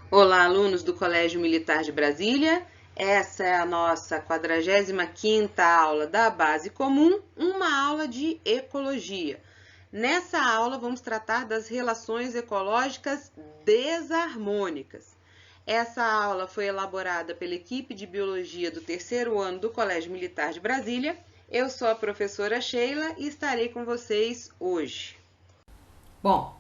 Olá, alunos do Colégio Militar de Brasília. Essa é a nossa 45ª aula da Base Comum, uma aula de ecologia. Nessa aula vamos tratar das relações ecológicas desarmônicas. Essa aula foi elaborada pela equipe de biologia do 3º ano do Colégio Militar de Brasília. Eu sou a professora Sheila e estarei com vocês hoje. Bom,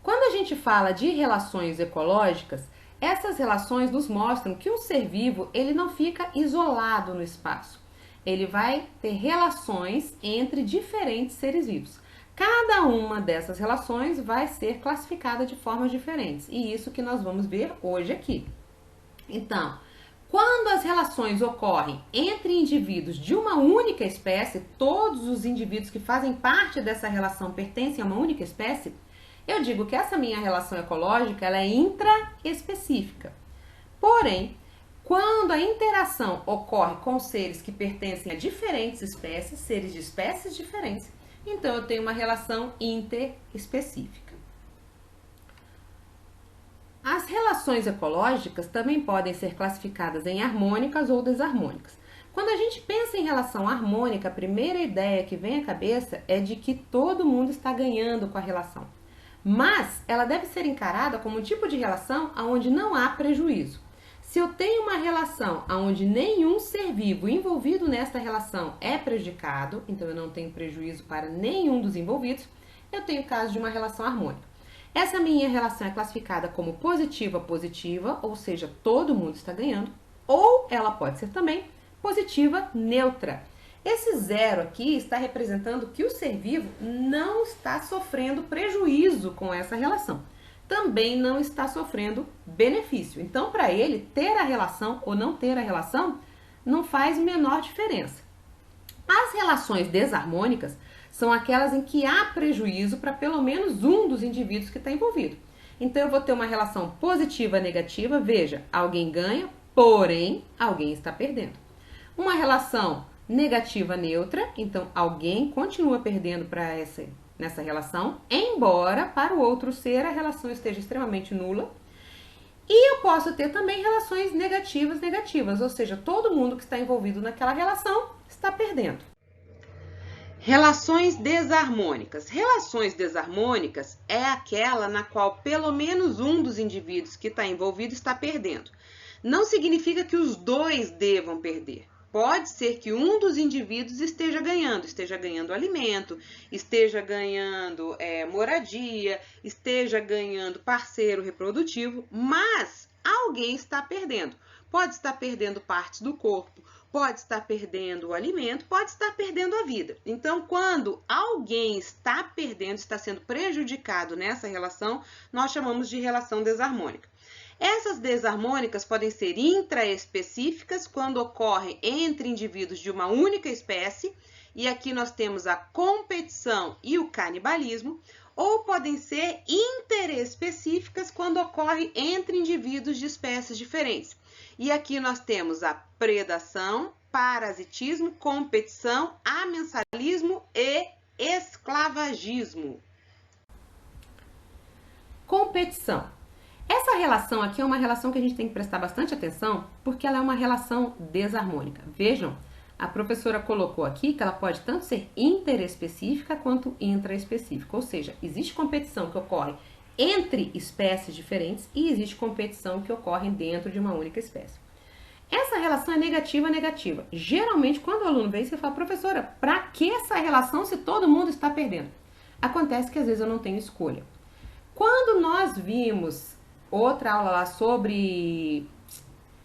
quando a gente fala de relações ecológicas, essas relações nos mostram que um ser vivo ele não fica isolado no espaço. Ele vai ter relações entre diferentes seres vivos. Cada uma dessas relações vai ser classificada de formas diferentes, e isso que nós vamos ver hoje aqui. Então, quando as relações ocorrem entre indivíduos de uma única espécie, todos os indivíduos que fazem parte dessa relação pertencem a uma única espécie, eu digo que essa minha relação ecológica ela é intraespecífica. Porém, quando a interação ocorre com seres que pertencem a diferentes espécies, seres de espécies diferentes, então eu tenho uma relação interespecífica. As relações ecológicas também podem ser classificadas em harmônicas ou desarmônicas. Quando a gente pensa em relação harmônica, a primeira ideia que vem à cabeça é de que todo mundo está ganhando com a relação. Mas ela deve ser encarada como um tipo de relação onde não há prejuízo. Se eu tenho uma relação onde nenhum ser vivo envolvido nesta relação é prejudicado, então eu não tenho prejuízo para nenhum dos envolvidos, eu tenho o caso de uma relação harmônica. Essa minha relação é classificada como positiva-positiva, ou seja, todo mundo está ganhando, ou ela pode ser também positiva neutra. Esse zero aqui está representando que o ser vivo não está sofrendo prejuízo com essa relação. Também não está sofrendo benefício. Então, para ele, ter a relação ou não ter a relação não faz menor diferença. As relações desarmônicas são aquelas em que há prejuízo para pelo menos um dos indivíduos que está envolvido. Então, eu vou ter uma relação positiva-negativa, veja, alguém ganha, porém, alguém está perdendo. Uma relação negativa-neutra, então alguém continua perdendo nessa relação, embora para o outro ser a relação esteja extremamente nula. E eu posso ter também relações negativas, ou seja, todo mundo que está envolvido naquela relação está perdendo. Relações desarmônicas. Relações desarmônicas é aquela na qual pelo menos um dos indivíduos que está envolvido está perdendo. Não significa que os dois devam perder. Pode ser que um dos indivíduos esteja ganhando alimento, esteja ganhando moradia, esteja ganhando parceiro reprodutivo, mas alguém está perdendo. Pode estar perdendo partes do corpo, pode estar perdendo o alimento, pode estar perdendo a vida. Então, quando alguém está perdendo, está sendo prejudicado nessa relação, nós chamamos de relação desarmônica. Essas desarmônicas podem ser intraespecíficas, quando ocorrem entre indivíduos de uma única espécie, e aqui nós temos a competição e o canibalismo, ou podem ser interespecíficas, quando ocorrem entre indivíduos de espécies diferentes. E aqui nós temos a predação, parasitismo, competição, amensalismo e esclavagismo. Competição. Essa relação aqui é uma relação que a gente tem que prestar bastante atenção, porque ela é uma relação desarmônica. Vejam, a professora colocou aqui que ela pode tanto ser interespecífica quanto intraespecífica, ou seja, existe competição que ocorre entre espécies diferentes e existe competição que ocorre dentro de uma única espécie. Essa relação é negativa. Geralmente, quando o aluno vem, você fala, professora, para que essa relação se todo mundo está perdendo? Acontece que às vezes eu não tenho escolha. Quando nós vimos outra aula lá sobre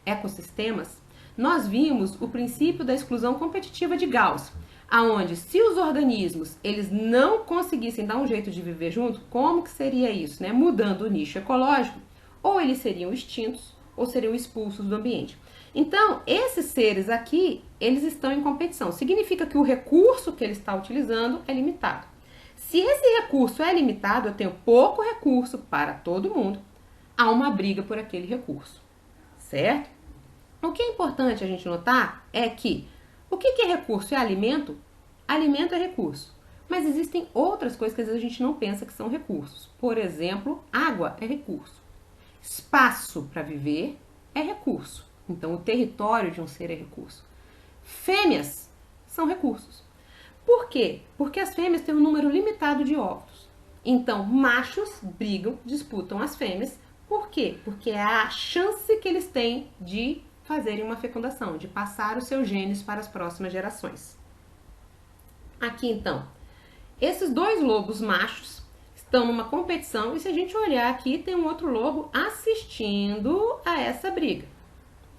ecossistemas, nós vimos o princípio da exclusão competitiva de Gauss, aonde se os organismos eles não conseguissem dar um jeito de viver junto, como que seria isso, né? Mudando o nicho ecológico, ou eles seriam extintos ou seriam expulsos do ambiente. Então, esses seres aqui, eles estão em competição. Significa que o recurso que ele está utilizando é limitado. Se esse recurso é limitado, eu tenho pouco recurso para todo mundo, há uma briga por aquele recurso, certo? O que é importante a gente notar é que o que é recurso? É alimento? Alimento é recurso. Mas existem outras coisas que às vezes a gente não pensa que são recursos. Por exemplo, água é recurso. Espaço para viver é recurso. Então, o território de um ser é recurso. Fêmeas são recursos. Por quê? Porque as fêmeas têm um número limitado de óvulos. Então, machos brigam, disputam as fêmeas. Por quê? Porque é a chance que eles têm de fazerem uma fecundação, de passar os seus genes para as próximas gerações. Aqui, então, esses dois lobos machos estão numa competição e se a gente olhar aqui, tem um outro lobo assistindo a essa briga,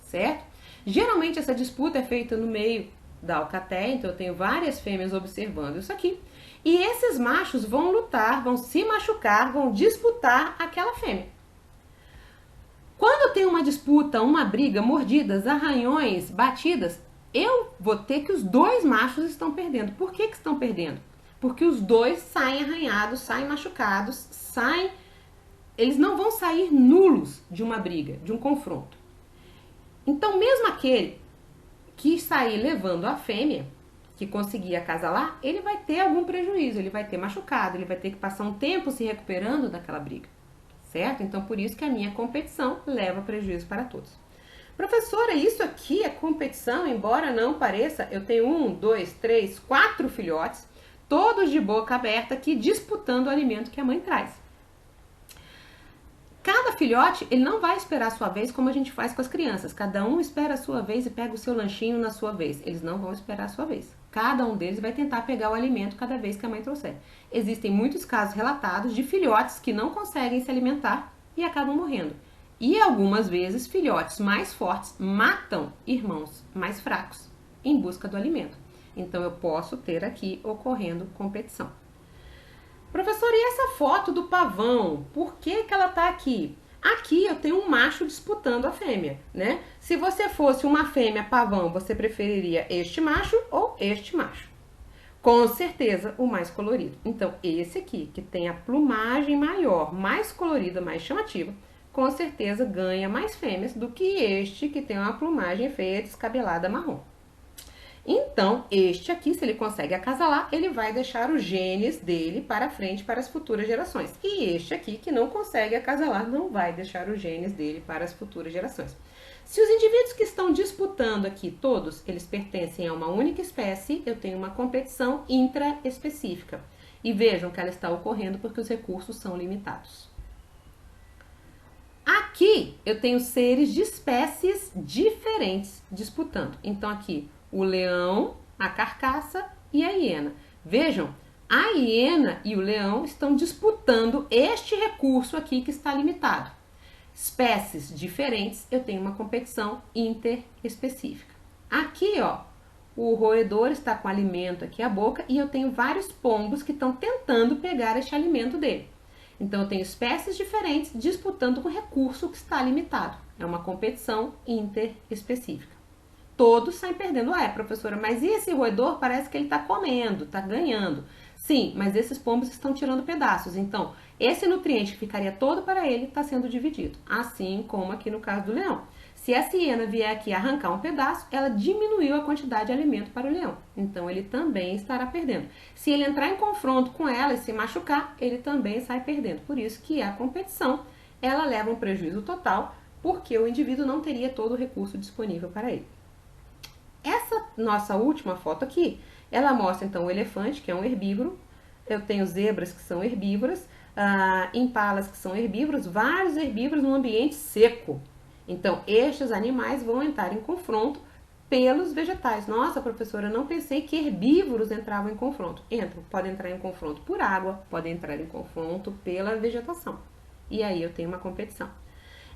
certo? Geralmente essa disputa é feita no meio da alcateia, então eu tenho várias fêmeas observando isso aqui. E esses machos vão lutar, vão se machucar, vão disputar aquela fêmea. Quando eu tenho uma disputa, uma briga, mordidas, arranhões, batidas, eu vou ter que os dois machos estão perdendo. Por que estão perdendo? Porque os dois saem arranhados, saem machucados, eles não vão sair nulos de uma briga, de um confronto. Então, mesmo aquele que sair levando a fêmea, que conseguir acasalar, ele vai ter algum prejuízo, ele vai ter machucado, ele vai ter que passar um tempo se recuperando daquela briga, certo? Então, por isso que a minha competição leva prejuízo para todos. Professora, isso aqui é competição, embora não pareça, eu tenho 1, 2, 3, 4 filhotes, todos de boca aberta aqui, disputando o alimento que a mãe traz. Cada filhote, ele não vai esperar a sua vez como a gente faz com as crianças. Cada um espera a sua vez e pega o seu lanchinho na sua vez. Eles não vão esperar a sua vez. Cada um deles vai tentar pegar o alimento cada vez que a mãe trouxer. Existem muitos casos relatados de filhotes que não conseguem se alimentar e acabam morrendo. E algumas vezes, filhotes mais fortes matam irmãos mais fracos em busca do alimento. Então, eu posso ter aqui ocorrendo competição. Professora, e essa foto do pavão? Por que ela está aqui? Aqui eu tenho um macho disputando a fêmea, né? Se você fosse uma fêmea pavão, você preferiria este macho ou este macho? Com certeza o mais colorido. Então, esse aqui, que tem a plumagem maior, mais colorida, mais chamativa, com certeza ganha mais fêmeas do que este que tem uma plumagem feia, descabelada, marrom. Então, este aqui, se ele consegue acasalar, ele vai deixar os genes dele para frente para as futuras gerações. E este aqui, que não consegue acasalar, não vai deixar os genes dele para as futuras gerações. Se os indivíduos que estão disputando aqui, todos, eles pertencem a uma única espécie, eu tenho uma competição intraespecífica. E vejam que ela está ocorrendo porque os recursos são limitados. Aqui, eu tenho seres de espécies diferentes disputando. Então, aqui, o leão, a carcaça e a hiena. Vejam, a hiena e o leão estão disputando este recurso aqui que está limitado. Espécies diferentes, eu tenho uma competição interespecífica. Aqui, ó, o roedor está com alimento aqui à boca e eu tenho vários pombos que estão tentando pegar este alimento dele. Então, eu tenho espécies diferentes disputando um recurso que está limitado. É uma competição interespecífica. Todos saem perdendo. Ah, professora, mas e esse roedor? Parece que ele está comendo, está ganhando. Sim, mas esses pombos estão tirando pedaços. Então, esse nutriente que ficaria todo para ele está sendo dividido. Assim como aqui no caso do leão. Se essa hiena vier aqui arrancar um pedaço, ela diminuiu a quantidade de alimento para o leão. Então, ele também estará perdendo. Se ele entrar em confronto com ela e se machucar, ele também sai perdendo. Por isso que a competição, ela leva um prejuízo total, porque o indivíduo não teria todo o recurso disponível para ele. Essa nossa última foto aqui, ela mostra então o elefante, que é um herbívoro. Eu tenho zebras que são herbívoras, impalas que são herbívoros, vários herbívoros num ambiente seco. Então, estes animais vão entrar em confronto pelos vegetais. Nossa, professora, eu não pensei que herbívoros entravam em confronto. Entram, podem entrar em confronto por água, podem entrar em confronto pela vegetação. E aí eu tenho uma competição.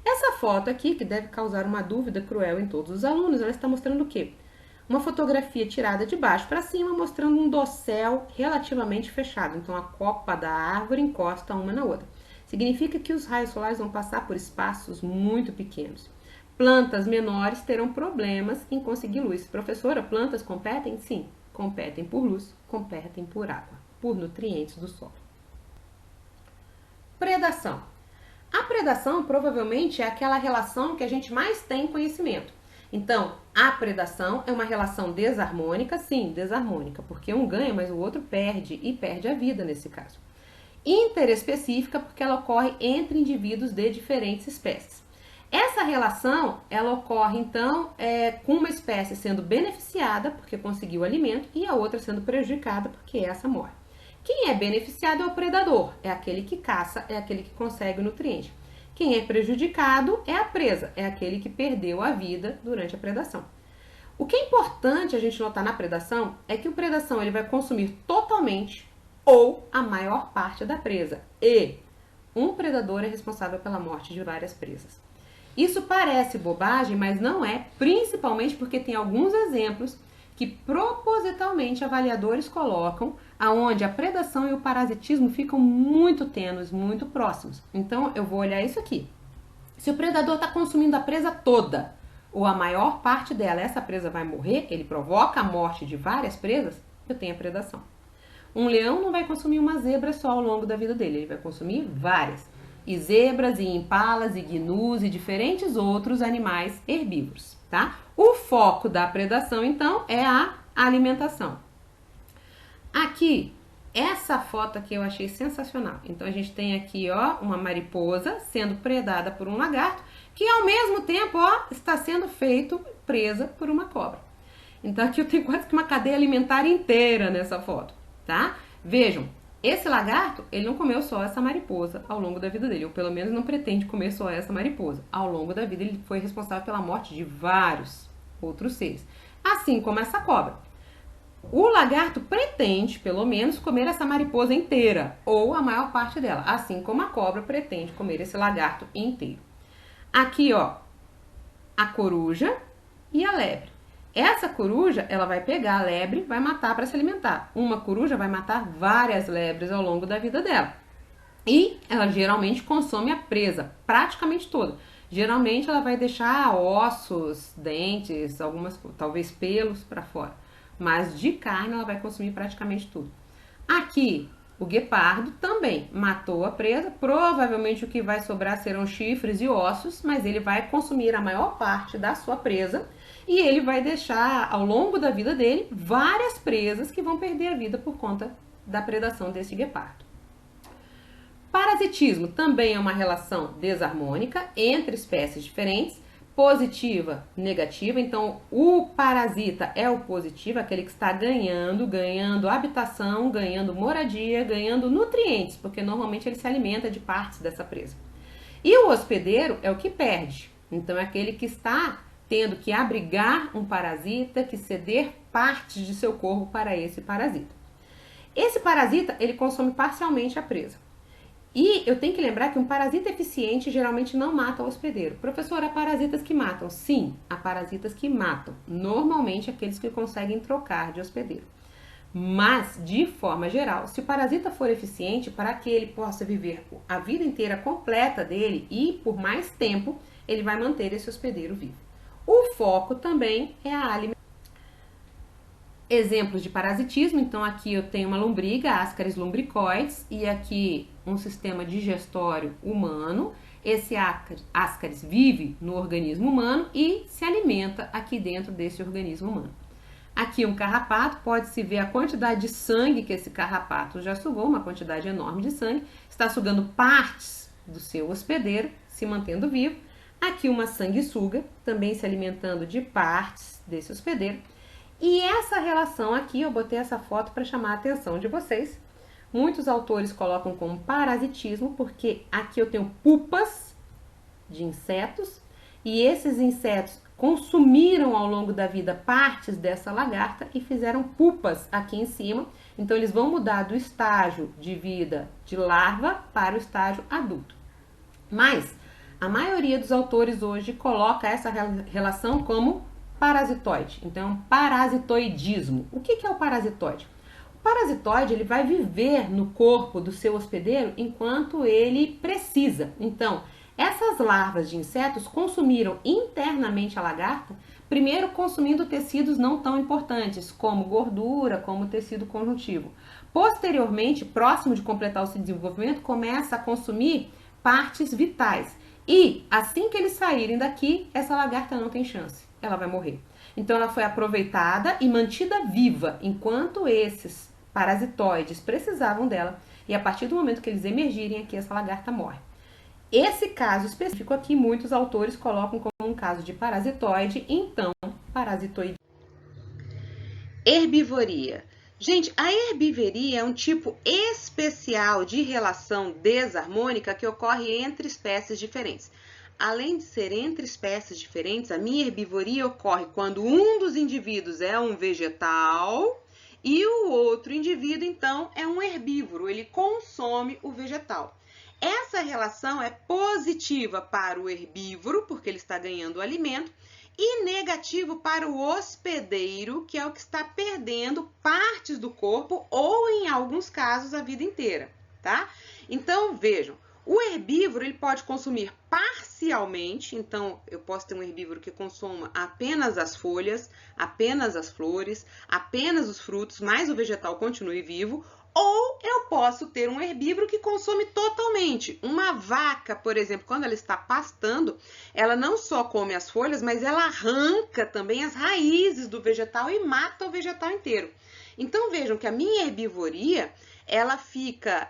Essa foto aqui, que deve causar uma dúvida cruel em todos os alunos, ela está mostrando o quê? Uma fotografia tirada de baixo para cima, mostrando um dossel relativamente fechado. Então, a copa da árvore encosta uma na outra. Significa que os raios solares vão passar por espaços muito pequenos. Plantas menores terão problemas em conseguir luz. Professora, plantas competem? Sim, competem por luz, competem por água, por nutrientes do solo. Predação. A predação provavelmente é aquela relação que a gente mais tem conhecimento. Então, a predação é uma relação desarmônica, sim, desarmônica, porque um ganha, mas o outro perde, e perde a vida nesse caso. Interespecífica, porque ela ocorre entre indivíduos de diferentes espécies. Essa relação, ela ocorre, então, com uma espécie sendo beneficiada, porque conseguiu alimento, e a outra sendo prejudicada, porque essa morre. Quem é beneficiado é o predador, é aquele que caça, é aquele que consegue o nutriente. Quem é prejudicado é a presa, é aquele que perdeu a vida durante a predação. O que é importante a gente notar na predação é que o predação ele vai consumir totalmente ou a maior parte da presa. E um predador é responsável pela morte de várias presas. Isso parece bobagem, mas não é, principalmente porque tem alguns exemplos que propositalmente avaliadores colocam aonde a predação e o parasitismo ficam muito tênues, muito próximos. Então eu vou olhar isso aqui. Se o predador está consumindo a presa toda, ou a maior parte dela, essa presa vai morrer, ele provoca a morte de várias presas, eu tenho a predação. Um leão não vai consumir uma zebra só ao longo da vida dele, ele vai consumir várias. E zebras, e impalas, e gnus, e diferentes outros animais herbívoros, tá? O foco da predação, então, é a alimentação. Aqui, essa foto aqui eu achei sensacional. Então, a gente tem aqui, ó, uma mariposa sendo predada por um lagarto, que ao mesmo tempo, ó, está sendo presa por uma cobra. Então, aqui eu tenho quase que uma cadeia alimentar inteira nessa foto, tá? Vejam, esse lagarto, ele não comeu só essa mariposa ao longo da vida dele, ou pelo menos não pretende comer só essa mariposa. Ao longo da vida, ele foi responsável pela morte de vários outros seres, assim como essa cobra. O lagarto pretende, pelo menos, comer essa mariposa inteira, ou a maior parte dela, assim como a cobra pretende comer esse lagarto inteiro. Aqui, ó, a coruja e a lebre. Essa coruja, ela vai pegar a lebre, vai matar para se alimentar. Uma coruja vai matar várias lebres ao longo da vida dela. E ela geralmente consome a presa, praticamente toda. Geralmente ela vai deixar ossos, dentes, algumas, talvez pelos para fora. Mas de carne ela vai consumir praticamente tudo. Aqui, o guepardo também matou a presa. Provavelmente o que vai sobrar serão chifres e ossos, mas ele vai consumir a maior parte da sua presa. E ele vai deixar, ao longo da vida dele, várias presas que vão perder a vida por conta da predação desse guepardo. Parasitismo também é uma relação desarmônica entre espécies diferentes, positiva, negativa. Então, o parasita é o positivo, aquele que está ganhando habitação, ganhando moradia, ganhando nutrientes, porque normalmente ele se alimenta de partes dessa presa. E o hospedeiro é o que perde. Então, é aquele que está tendo que abrigar um parasita, que ceder partes de seu corpo para esse parasita. Esse parasita, ele consome parcialmente a presa. E eu tenho que lembrar que um parasita eficiente geralmente não mata o hospedeiro. Professor, há parasitas que matam? Sim, há parasitas que matam. Normalmente aqueles que conseguem trocar de hospedeiro. Mas, de forma geral, se o parasita for eficiente, para que ele possa viver a vida inteira completa dele e por mais tempo, ele vai manter esse hospedeiro vivo. O foco também é a alimentação. Exemplos de parasitismo, então aqui eu tenho uma lombriga, Ascaris lumbricoides, e aqui um sistema digestório humano. Esse Ascaris vive no organismo humano e se alimenta aqui dentro desse organismo humano. Aqui um carrapato, pode-se ver a quantidade de sangue que esse carrapato já sugou, uma quantidade enorme de sangue, está sugando partes do seu hospedeiro, se mantendo vivo. Aqui uma sanguessuga, também se alimentando de partes desse hospedeiro. E essa relação aqui, eu botei essa foto para chamar a atenção de vocês. Muitos autores colocam como parasitismo, porque aqui eu tenho pupas de insetos, e esses insetos consumiram ao longo da vida partes dessa lagarta e fizeram pupas aqui em cima. Então eles vão mudar do estágio de vida de larva para o estágio adulto. Mas a maioria dos autores hoje coloca essa relação como parasitoide. Então, parasitoidismo. O que é o parasitoide? O parasitoide, ele vai viver no corpo do seu hospedeiro enquanto ele precisa. Então, essas larvas de insetos consumiram internamente a lagarta, primeiro consumindo tecidos não tão importantes, como gordura, como tecido conjuntivo. Posteriormente, próximo de completar o seu desenvolvimento, começa a consumir partes vitais. E assim que eles saírem daqui, essa lagarta não tem chance, ela vai morrer. Então ela foi aproveitada e mantida viva enquanto esses parasitoides precisavam dela. e a partir do momento que eles emergirem aqui, essa lagarta morre. Esse caso específico aqui, muitos autores colocam como um caso de parasitoide, então, parasitoide. Herbivoria. Gente, a herbivoria é um tipo especial de relação desarmônica que ocorre entre espécies diferentes. Além de ser entre espécies diferentes, a minha herbivoria ocorre quando um dos indivíduos é um vegetal e o outro indivíduo, então, é um herbívoro, ele consome o vegetal. Essa relação é positiva para o herbívoro, porque ele está ganhando alimento, e negativo para o hospedeiro, que é o que está perdendo partes do corpo ou, em alguns casos, a vida inteira, tá? Então, vejam, o herbívoro ele pode consumir parcialmente, então eu posso ter um herbívoro que consuma apenas as folhas, apenas as flores, apenas os frutos, mas o vegetal continue vivo, ou eu posso ter um herbívoro que consome totalmente. Uma vaca, por exemplo, quando ela está pastando, ela não só come as folhas, mas ela arranca também as raízes do vegetal e mata o vegetal inteiro. Então vejam que a minha herbivoria, ela fica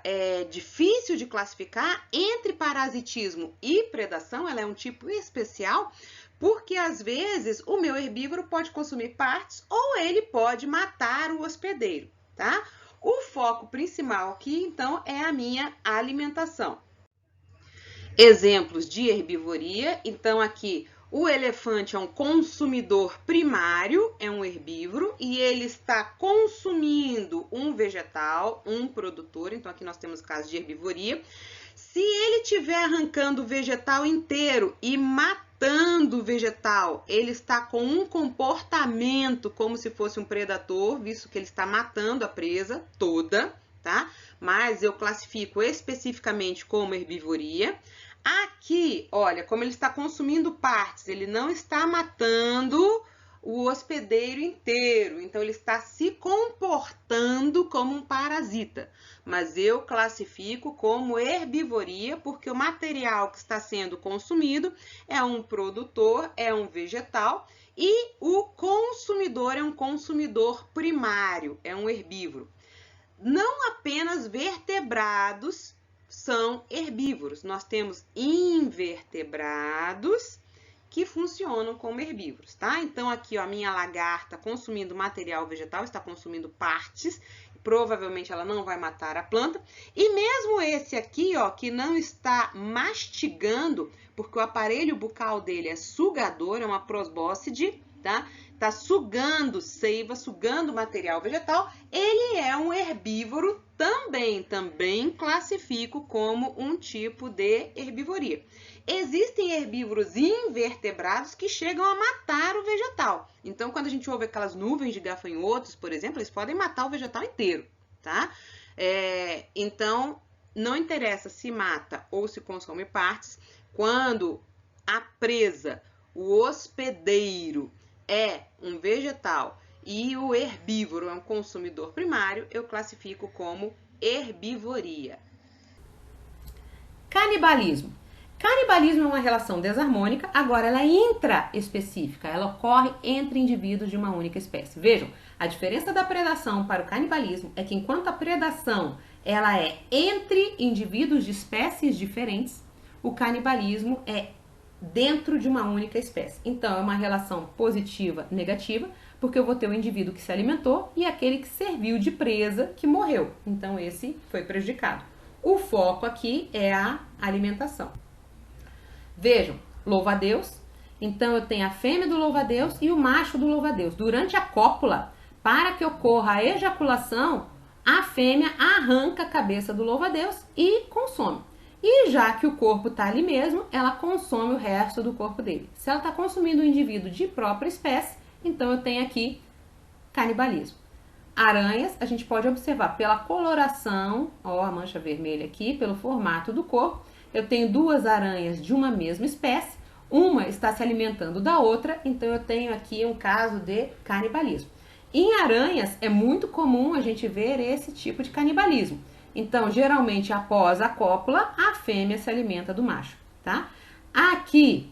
difícil de classificar entre parasitismo e predação, ela é um tipo especial, porque às vezes o meu herbívoro pode consumir partes ou ele pode matar o hospedeiro, tá? O foco principal aqui, então, é a minha alimentação. Exemplos de herbivoria, então aqui o elefante é um consumidor primário, é um herbívoro, e ele está consumindo um vegetal, um produtor, então aqui nós temos caso de herbivoria. Se ele estiver arrancando o vegetal inteiro e matando o vegetal, ele está com um comportamento como se fosse um predador, visto que ele está matando a presa toda, tá? Mas eu classifico especificamente como herbivoria. Aqui, olha, como ele está consumindo partes, ele não está matando o hospedeiro inteiro, então ele está se comportando como um parasita, mas eu classifico como herbivoria porque o material que está sendo consumido é um produtor, é um vegetal e o consumidor é um consumidor primário, é um herbívoro. Não apenas vertebrados são herbívoros, nós temos invertebrados que funcionam como herbívoros, tá? Então, aqui, ó, a minha lagarta consumindo material vegetal, está consumindo partes, provavelmente ela não vai matar a planta. E mesmo esse aqui, ó, que não está mastigando, porque o aparelho bucal dele é sugador, é uma probóscide, tá? Tá sugando seiva, sugando material vegetal, ele é um herbívoro também classifico como um tipo de herbivoria. Existem herbívoros invertebrados que chegam a matar o vegetal. Então, quando a gente ouve aquelas nuvens de gafanhotos, por exemplo, eles podem matar o vegetal inteiro, tá? Então, não interessa se mata ou se consome partes, quando a presa, o hospedeiro, é um vegetal e o herbívoro é um consumidor primário, eu classifico como herbivoria. Canibalismo. Canibalismo é uma relação desarmônica, agora ela é intraespecífica, ela ocorre entre indivíduos de uma única espécie. Vejam, a diferença da predação para o canibalismo é que enquanto a predação ela é entre indivíduos de espécies diferentes, o canibalismo é dentro de uma única espécie. Então, é uma relação positiva-negativa, porque eu vou ter o indivíduo que se alimentou e aquele que serviu de presa que morreu. Então, esse foi prejudicado. O foco aqui é a alimentação. Vejam, louva-a-Deus. Então, eu tenho a fêmea do louva-a-Deus e o macho do louva-a-Deus. Durante a cópula, para que ocorra a ejaculação, a fêmea arranca a cabeça do louva-a-Deus e consome. E já que o corpo está ali mesmo, ela consome o resto do corpo dele. Se ela está consumindo um indivíduo de própria espécie, então eu tenho aqui canibalismo. Aranhas, a gente pode observar pela coloração, ó, a mancha vermelha aqui, pelo formato do corpo. Eu tenho duas aranhas de uma mesma espécie, uma está se alimentando da outra, então eu tenho aqui um caso de canibalismo. Em aranhas, é muito comum a gente ver esse tipo de canibalismo. Então, geralmente, após a cópula, a fêmea se alimenta do macho, tá? Aqui,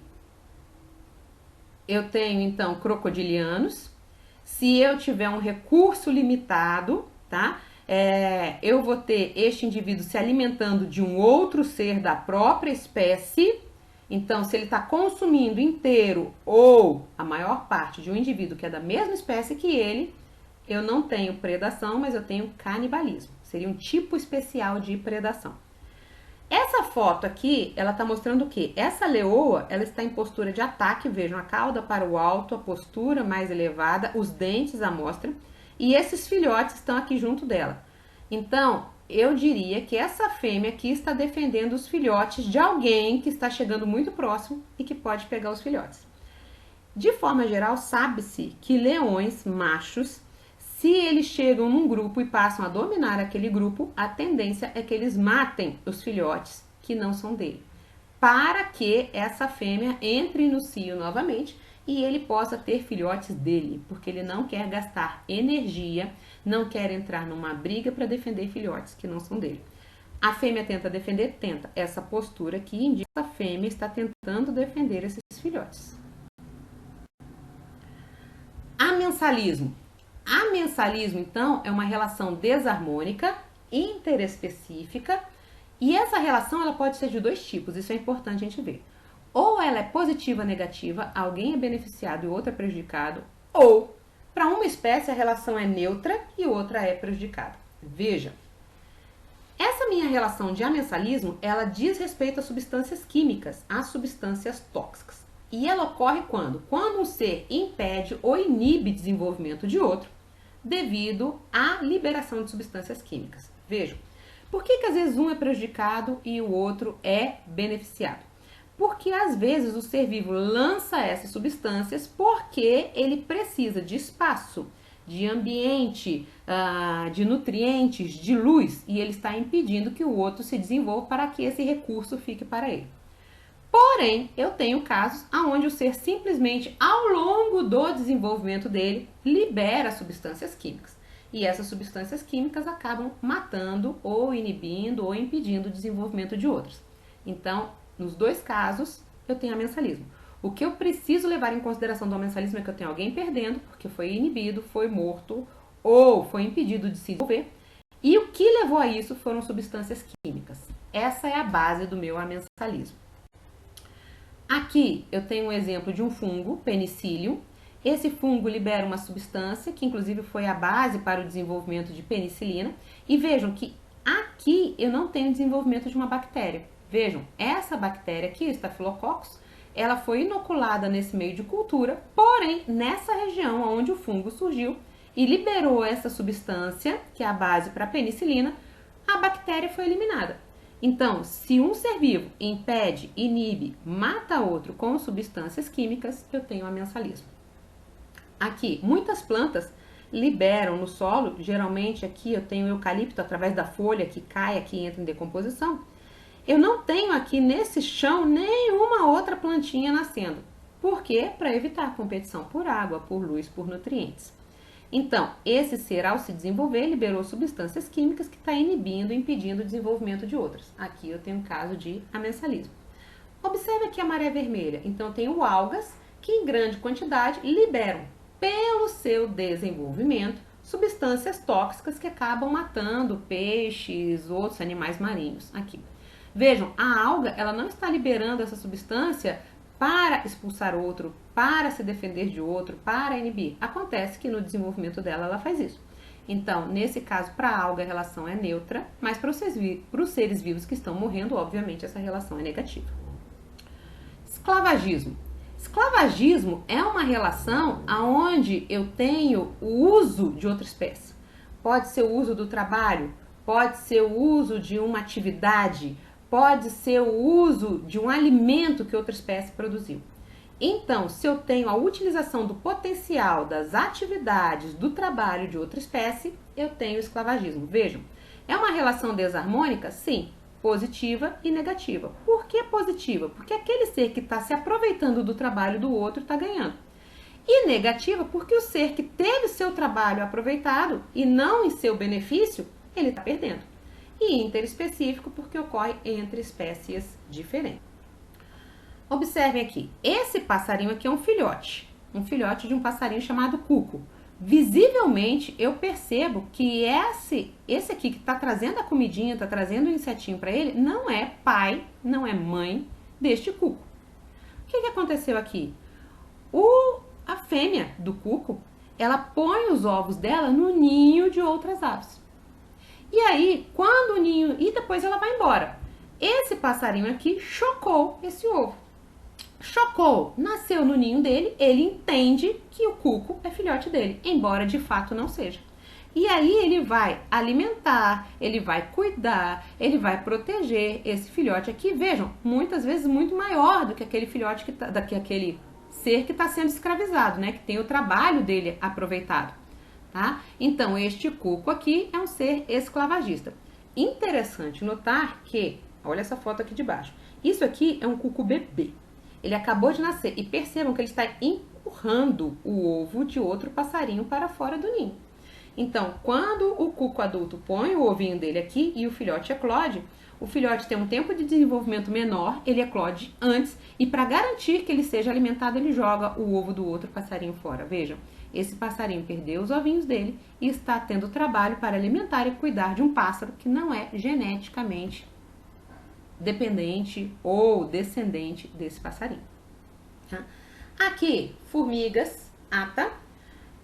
eu tenho, então, crocodilianos. Se eu tiver um recurso limitado, tá? eu vou ter este indivíduo se alimentando de um outro ser da própria espécie. Então, se ele está consumindo inteiro ou a maior parte de um indivíduo que é da mesma espécie que ele, eu não tenho predação, mas eu tenho canibalismo. Seria um tipo especial de predação. Essa foto aqui, ela está mostrando o quê? Essa leoa, ela está em postura de ataque, vejam, a cauda para o alto, a postura mais elevada, os dentes à mostra, e esses filhotes estão aqui junto dela. Então, eu diria que essa fêmea aqui está defendendo os filhotes de alguém que está chegando muito próximo e que pode pegar os filhotes. De forma geral, sabe-se que leões machos, se eles chegam num grupo e passam a dominar aquele grupo, a tendência é que eles matem os filhotes que não são dele, para que essa fêmea entre no cio novamente e ele possa ter filhotes dele, porque ele não quer gastar energia, não quer entrar numa briga para defender filhotes que não são dele. A fêmea tenta defender? Tenta. Essa postura aqui indica que a fêmea está tentando defender esses filhotes. Amensalismo. Amensalismo, então, é uma relação desarmônica, interespecífica, e essa relação ela pode ser de dois tipos, isso é importante a gente ver. Ou ela é positiva ou negativa, alguém é beneficiado e outro é prejudicado, ou, para uma espécie, a relação é neutra e outra é prejudicada. Veja, essa minha relação de amensalismo, ela diz respeito às substâncias químicas, às substâncias tóxicas. E ela ocorre quando? Quando um ser impede ou inibe desenvolvimento de outro, devido à liberação de substâncias químicas. Vejam, por que às vezes um é prejudicado e o outro é beneficiado? Porque às vezes o ser vivo lança essas substâncias porque ele precisa de espaço, de ambiente, de nutrientes, de luz, e ele está impedindo que o outro se desenvolva para que esse recurso fique para ele. Porém, eu tenho casos onde o ser simplesmente, ao longo do desenvolvimento dele, libera substâncias químicas. E essas substâncias químicas acabam matando, ou inibindo, ou impedindo o desenvolvimento de outros. Então, nos dois casos, eu tenho amensalismo. O que eu preciso levar em consideração do amensalismo é que eu tenho alguém perdendo, porque foi inibido, foi morto, ou foi impedido de se desenvolver. E o que levou a isso foram substâncias químicas. Essa é a base do meu amensalismo. Aqui eu tenho um exemplo de um fungo, Penicillium. Esse fungo libera uma substância que inclusive foi a base para o desenvolvimento de penicilina. E vejam que aqui eu não tenho desenvolvimento de uma bactéria. Vejam, essa bactéria aqui, Staphylococcus, ela foi inoculada nesse meio de cultura, porém nessa região onde o fungo surgiu e liberou essa substância, que é a base para a penicilina, a bactéria foi eliminada. Então, se um ser vivo impede, inibe, mata outro com substâncias químicas, eu tenho amensalismo. Aqui, muitas plantas liberam no solo, geralmente aqui eu tenho eucalipto através da folha que cai aqui e entra em decomposição. Eu não tenho aqui nesse chão nenhuma outra plantinha nascendo. Por quê? Para evitar competição por água, por luz, por nutrientes. Então, esse ser, ao se desenvolver, liberou substâncias químicas que está inibindo, impedindo o desenvolvimento de outras. Aqui eu tenho um caso de amensalismo. Observe aqui a maré vermelha. Então, eu tenho algas que, em grande quantidade, liberam, pelo seu desenvolvimento, substâncias tóxicas que acabam matando peixes, outros animais marinhos. Aqui. Vejam, a alga ela não está liberando essa substância para expulsar outro, para se defender de outro, para inibir. Acontece que no desenvolvimento dela ela faz isso. Então, nesse caso, para a alga a relação é neutra, mas para os seres vivos que estão morrendo, obviamente, essa relação é negativa. Esclavagismo. Esclavagismo é uma relação onde eu tenho o uso de outra espécie. Pode ser o uso do trabalho, pode ser o uso de uma atividade, pode ser o uso de um alimento que outra espécie produziu. Então, se eu tenho a utilização do potencial das atividades do trabalho de outra espécie, eu tenho esclavagismo. Vejam, é uma relação desarmônica? Sim, positiva e negativa. Por que positiva? Porque aquele ser que está se aproveitando do trabalho do outro está ganhando. E negativa porque o ser que teve seu trabalho aproveitado e não em seu benefício, ele está perdendo. E interespecífico porque ocorre entre espécies diferentes. Observem aqui, esse passarinho aqui é um filhote de um passarinho chamado cuco. visivelmente eu percebo que esse aqui que está trazendo a comidinha, está trazendo o insetinho para ele, não é pai, não é mãe deste cuco. O que aconteceu aqui? A fêmea do cuco, ela põe os ovos dela no ninho de outras aves. E aí, quando o ninho... E depois ela vai embora. Esse passarinho aqui chocou esse ovo. Chocou, nasceu no ninho dele, ele entende que o cuco é filhote dele, embora de fato não seja. E aí ele vai alimentar, ele vai cuidar, ele vai proteger esse filhote aqui, vejam, muitas vezes muito maior do que aquele filhote aquele ser que está sendo escravizado, né? Que tem o trabalho dele aproveitado, tá? Então, este cuco aqui é um ser esclavagista. Interessante notar que, olha essa foto aqui de baixo, isso aqui é um cuco bebê. Ele acabou de nascer e percebam que ele está empurrando o ovo de outro passarinho para fora do ninho. Então, quando o cuco adulto põe o ovinho dele aqui e o filhote eclode, o filhote tem um tempo de desenvolvimento menor, ele eclode antes e para garantir que ele seja alimentado, ele joga o ovo do outro passarinho fora. Vejam, esse passarinho perdeu os ovinhos dele e está tendo trabalho para alimentar e cuidar de um pássaro que não é geneticamente dependente ou descendente desse passarinho. Tá? Aqui, formigas,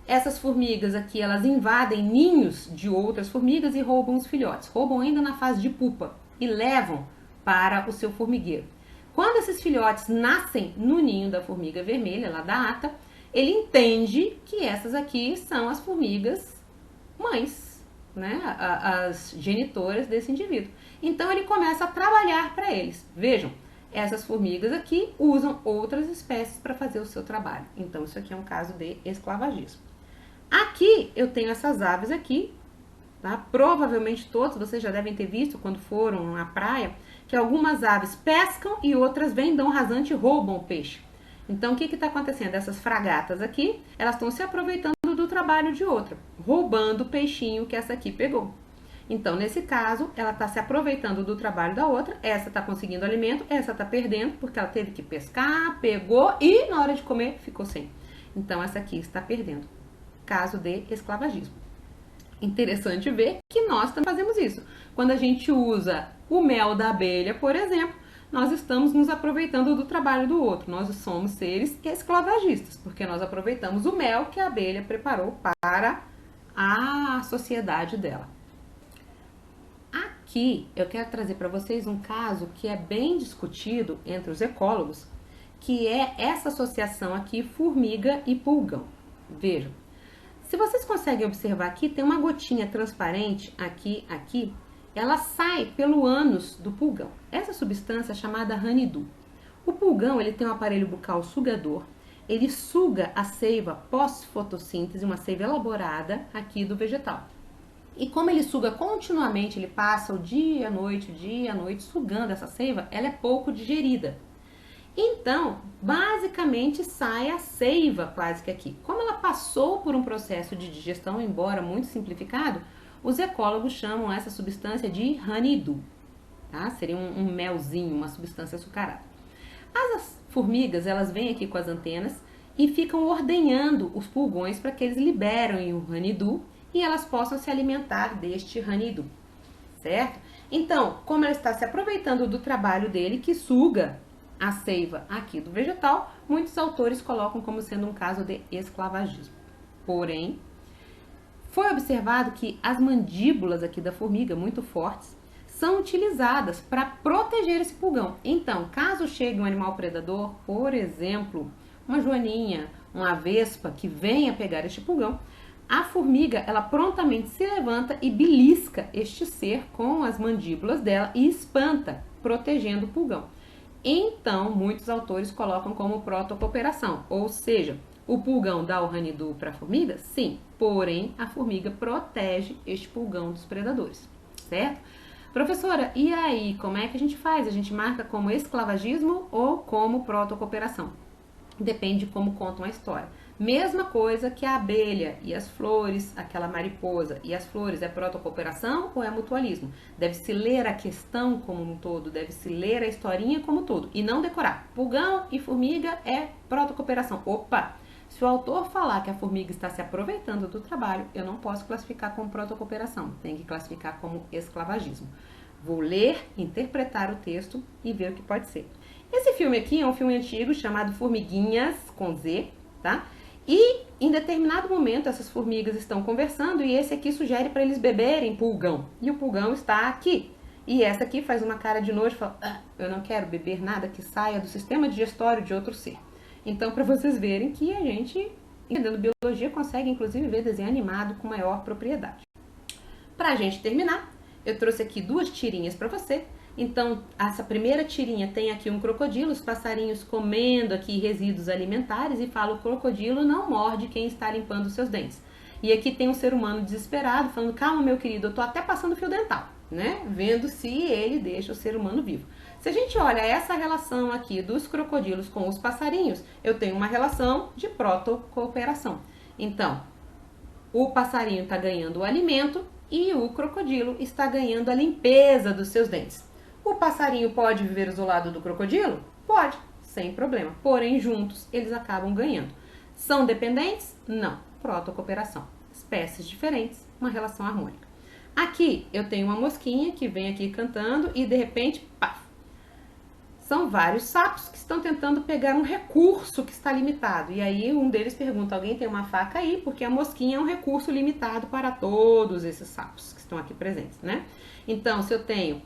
essas formigas aqui, elas invadem ninhos de outras formigas e roubam os filhotes. Roubam ainda na fase de pupa e levam para o seu formigueiro. Quando esses filhotes nascem no ninho da formiga vermelha, lá da ata, ele entende que essas aqui são as formigas mães, né? As genitoras desse indivíduo. Então ele começa a trabalhar para eles. Vejam, essas formigas aqui usam outras espécies para fazer o seu trabalho. Então isso aqui é um caso de esclavagismo. Aqui eu tenho essas aves aqui, tá? Provavelmente todos vocês já devem ter visto quando foram à praia, que algumas aves pescam e outras vêm, dão rasante e roubam o peixe. Então o que está acontecendo? Essas fragatas aqui, elas estão se aproveitando do trabalho de outra, roubando o peixinho que essa aqui pegou. Então, nesse caso, ela está se aproveitando do trabalho da outra, essa está conseguindo alimento, essa está perdendo, porque ela teve que pescar, pegou e na hora de comer ficou sem. Então, essa aqui está perdendo. Caso de esclavagismo. Interessante ver que nós também fazemos isso. Quando a gente usa o mel da abelha, por exemplo, nós estamos nos aproveitando do trabalho do outro. Nós somos seres esclavagistas, porque nós aproveitamos o mel que a abelha preparou para a sociedade dela. Aqui eu quero trazer para vocês um caso que é bem discutido entre os ecólogos, que é essa associação aqui formiga e pulgão. Vejam, se vocês conseguem observar aqui, tem uma gotinha transparente aqui, ela sai pelo ânus do pulgão. Essa substância é chamada honeydew. O pulgão, ele tem um aparelho bucal sugador, ele suga a seiva pós-fotossíntese, uma seiva elaborada aqui do vegetal. E como ele suga continuamente, ele passa o dia, a noite, sugando essa seiva, ela é pouco digerida. Então, basicamente sai a seiva quase que aqui. Como ela passou por um processo de digestão, embora muito simplificado, os ecólogos chamam essa substância de honeydew. Tá? Seria um melzinho, uma substância açucarada. As formigas, elas vêm aqui com as antenas e ficam ordenhando os pulgões para que eles liberem o honeydew e elas possam se alimentar deste honeydew, certo? Então, como ela está se aproveitando do trabalho dele, que suga a seiva aqui do vegetal, muitos autores colocam como sendo um caso de esclavagismo. Porém, foi observado que as mandíbulas aqui da formiga, muito fortes, são utilizadas para proteger esse pulgão. Então, caso chegue um animal predador, por exemplo, uma joaninha, uma vespa que venha pegar este pulgão, a formiga, ela prontamente se levanta e belisca este ser com as mandíbulas dela e espanta, protegendo o pulgão. Então, muitos autores colocam como protocooperação, ou seja, o pulgão dá o honeydew para a formiga? Sim, porém a formiga protege este pulgão dos predadores, certo? Professora, e aí, como é que a gente faz? A gente marca como esclavagismo ou como protocooperação? Depende de como contam a história. Mesma coisa que a abelha e as flores, aquela mariposa e as flores, é protocooperação ou é mutualismo? Deve-se ler a questão como um todo, deve-se ler a historinha como um todo e não decorar. Pulgão e formiga é protocooperação. Opa! Se o autor falar que a formiga está se aproveitando do trabalho, eu não posso classificar como protocooperação, tem que classificar como esclavagismo. Vou ler, interpretar o texto e ver o que pode ser. Esse filme aqui é um filme antigo chamado Formiguinhas, com Z, tá? E em determinado momento essas formigas estão conversando e esse aqui sugere para eles beberem pulgão. E o pulgão está aqui. E essa aqui faz uma cara de nojo e fala, eu não quero beber nada que saia do sistema digestório de outro ser. Então, para vocês verem que a gente, entendendo biologia, consegue inclusive ver desenho animado com maior propriedade. Para a gente terminar, eu trouxe aqui 2 tirinhas para você. Então, essa primeira tirinha tem aqui um crocodilo, os passarinhos comendo aqui resíduos alimentares e fala, o crocodilo não morde quem está limpando os seus dentes. E aqui tem um ser humano desesperado falando, calma meu querido, eu tô até passando fio dental, né? Vendo se ele deixa o ser humano vivo. Se a gente olha essa relação aqui dos crocodilos com os passarinhos, eu tenho uma relação de protocooperação. Então, o passarinho está ganhando o alimento e o crocodilo está ganhando a limpeza dos seus dentes. O passarinho pode viver isolado do crocodilo? Pode, sem problema. Porém, juntos, eles acabam ganhando. São dependentes? Não. Protocooperação. Espécies diferentes, uma relação harmônica. Aqui, eu tenho uma mosquinha que vem aqui cantando e, de repente, paf! São vários sapos que estão tentando pegar um recurso que está limitado. E aí, um deles pergunta, alguém tem uma faca aí? Porque a mosquinha é um recurso limitado para todos esses sapos que estão aqui presentes, né? Então, se eu tenho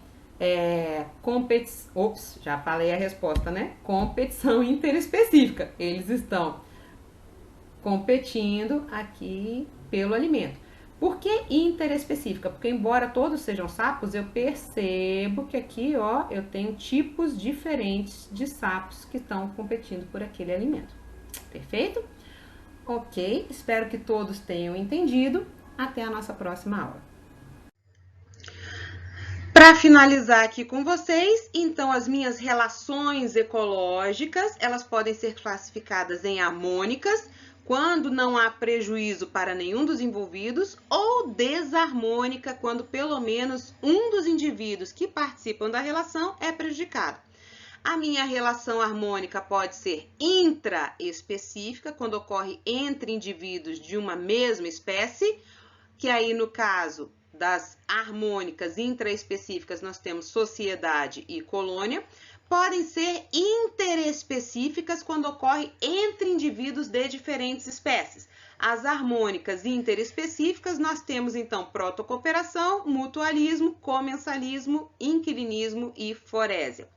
já falei a resposta, né? Competição interespecífica. Eles estão competindo aqui pelo alimento. Por que interespecífica? Porque embora todos sejam sapos, eu percebo que aqui, ó, eu tenho tipos diferentes de sapos que estão competindo por aquele alimento. Perfeito? Ok, espero que todos tenham entendido. Até a nossa próxima aula. Para finalizar aqui com vocês, então as minhas relações ecológicas, elas podem ser classificadas em harmônicas, quando não há prejuízo para nenhum dos envolvidos, ou desarmônica, quando pelo menos um dos indivíduos que participam da relação é prejudicado. A minha relação harmônica pode ser intraespecífica, quando ocorre entre indivíduos de uma mesma espécie, que aí no caso das harmônicas intraespecíficas nós temos sociedade e colônia. Podem ser interespecíficas quando ocorre entre indivíduos de diferentes espécies. As harmônicas interespecíficas nós temos então protocooperação, mutualismo, comensalismo, inquilinismo e forésia.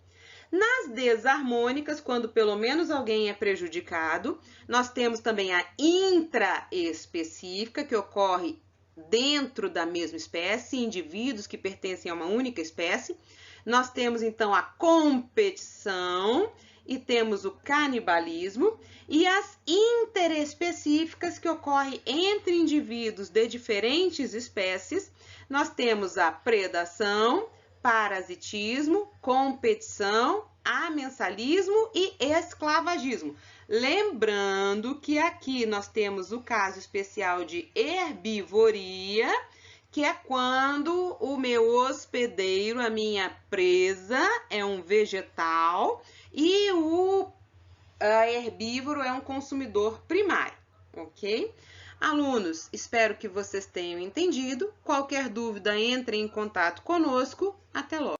Nas desarmônicas, quando pelo menos alguém é prejudicado, nós temos também a intraespecífica, que ocorre dentro da mesma espécie, indivíduos que pertencem a uma única espécie. Nós temos então a competição e temos o canibalismo e as interespecíficas que ocorrem entre indivíduos de diferentes espécies. Nós temos a predação, parasitismo, competição, amensalismo e esclavagismo. Lembrando que aqui nós temos o caso especial de herbivoria, que é quando o meu hospedeiro, a minha presa, é um vegetal e o herbívoro é um consumidor primário, ok? Alunos, espero que vocês tenham entendido. Qualquer dúvida, entrem em contato conosco. Até logo!